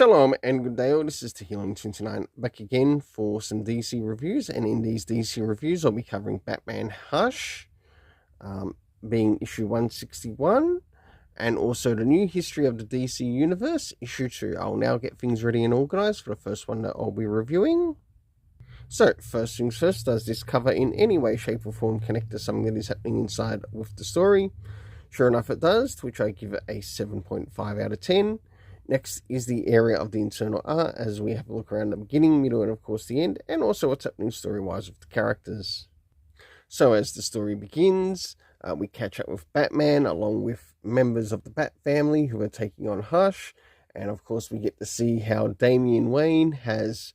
Shalom and good day all, this is Tehillim29 back again for some DC reviews, and in these DC reviews I'll be covering Batman Hush, being issue 161, and also the new history of the DC Universe, issue 2. I'll now get things ready and organised for the first one that I'll be reviewing. So, first things first, does this cover in any way, shape or form connect to something that is happening inside with the story? Sure enough it does, to which I give it a 7.5 out of 10. Next is the area of the internal art, as we have a look around the beginning, middle, and of course the end, and also what's happening story-wise with the characters. So as the story begins, we catch up with Batman, along with members of the Bat family who are taking on Hush, and of course we get to see how Damian Wayne has,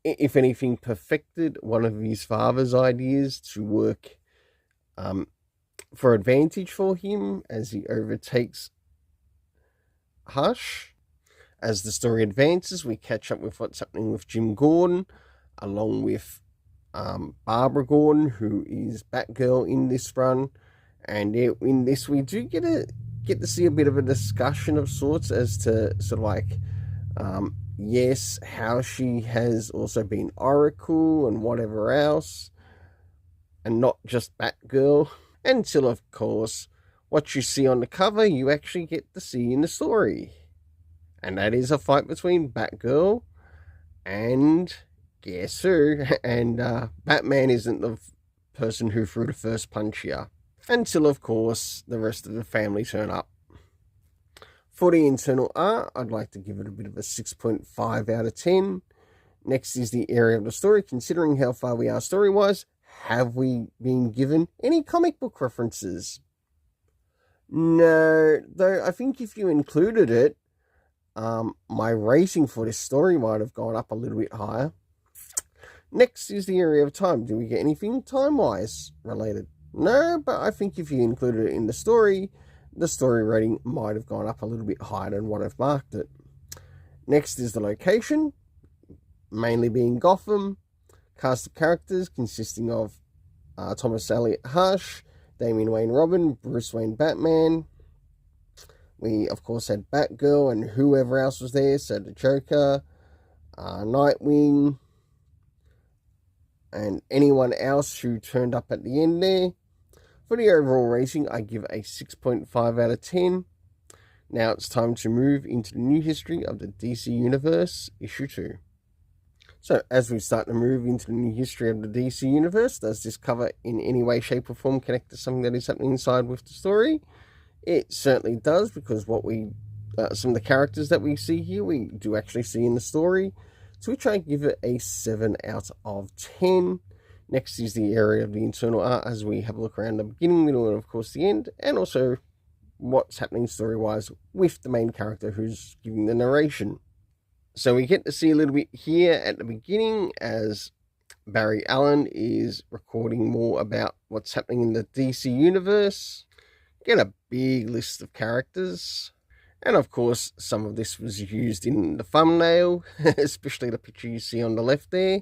if anything, perfected one of his father's ideas to work for advantage for him as he overtakes Hush. As the story advances, we catch up with what's happening with Jim Gordon, along with Barbara Gordon, who is Batgirl in this run. And in this, we do get to see a bit of a discussion of sorts as to sort of like, yes, how she has also been Oracle and whatever else, and not just Batgirl. Until, of course, what you see on the cover, you actually get to see in the story. And that is a fight between Batgirl and guess who? And Batman isn't the person who threw the first punch here. Until, of course, the rest of the family turn up. For the internal art, I'd like to give it a bit of a 6.5 out of 10. Next is the area of the story. Considering how far we are story-wise, have we been given any comic book references? No, though I think if you included it, my rating for this story might have gone up a little bit higher. Next is the area of time. Do we get anything time-wise related? No, but I think if you included it in the story rating might have gone up a little bit higher than what I've marked it. Next is the location, mainly being Gotham. Cast of characters consisting of Thomas Elliot Hush, Damian Wayne Robin, Bruce Wayne Batman. We, of course, had Batgirl and whoever else was there, so the Joker, Nightwing, and anyone else who turned up at the end there. For the overall rating, I give a 6.5 out of 10. Now it's time to move into the new history of the DC Universe, issue 2. So, as we start to move into the new history of the DC Universe, does this cover in any way, shape, or form connect to something that is happening inside with the story? It certainly does, because what some of the characters that we see here, we do actually see in the story, to which I give it a 7 out of 10. Next is the area of the internal art, as we have a look around the beginning, middle, and of course the end, and also what's happening story-wise with the main character who's giving the narration. So we get to see a little bit here at the beginning as Barry Allen is recording more about what's happening in the DC Universe. Get a big list of characters. And of course, some of this was used in the thumbnail, especially the picture you see on the left there.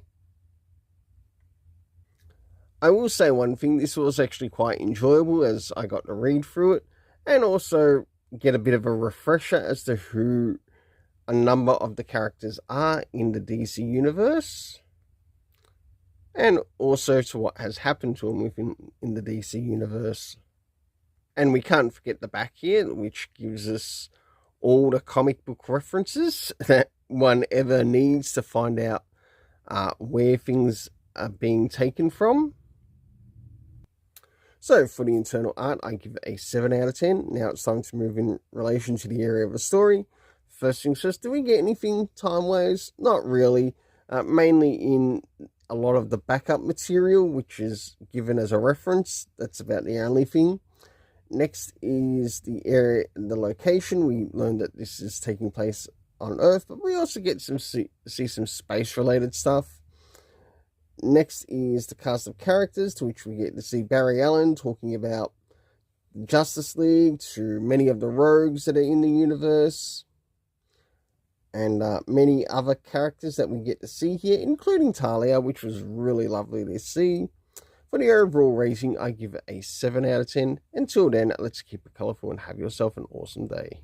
I will say one thing, this was actually quite enjoyable as I got to read through it, and also get a bit of a refresher as to who a number of the characters are in the DC Universe, and also to what has happened to them in the DC Universe. And we can't forget the back here, which gives us all the comic book references that one ever needs to find out where things are being taken from. So for the internal art, I give it a 7 out of 10. Now it's time to move in relation to the area of the story. First things first, do we get anything time-wise? Not really. Mainly in a lot of the backup material, which is given as a reference. That's about the only thing. Next is the area, the location. We learned that this is taking place on Earth, but we also get to see some space-related stuff. Next is the cast of characters, to which we get to see Barry Allen talking about Justice League, to many of the rogues that are in the universe, and many other characters that we get to see here, including Talia, which was really lovely to see. For the overall rating, I give it a 7 out of 10. Until then, let's keep it colourful and have yourself an awesome day.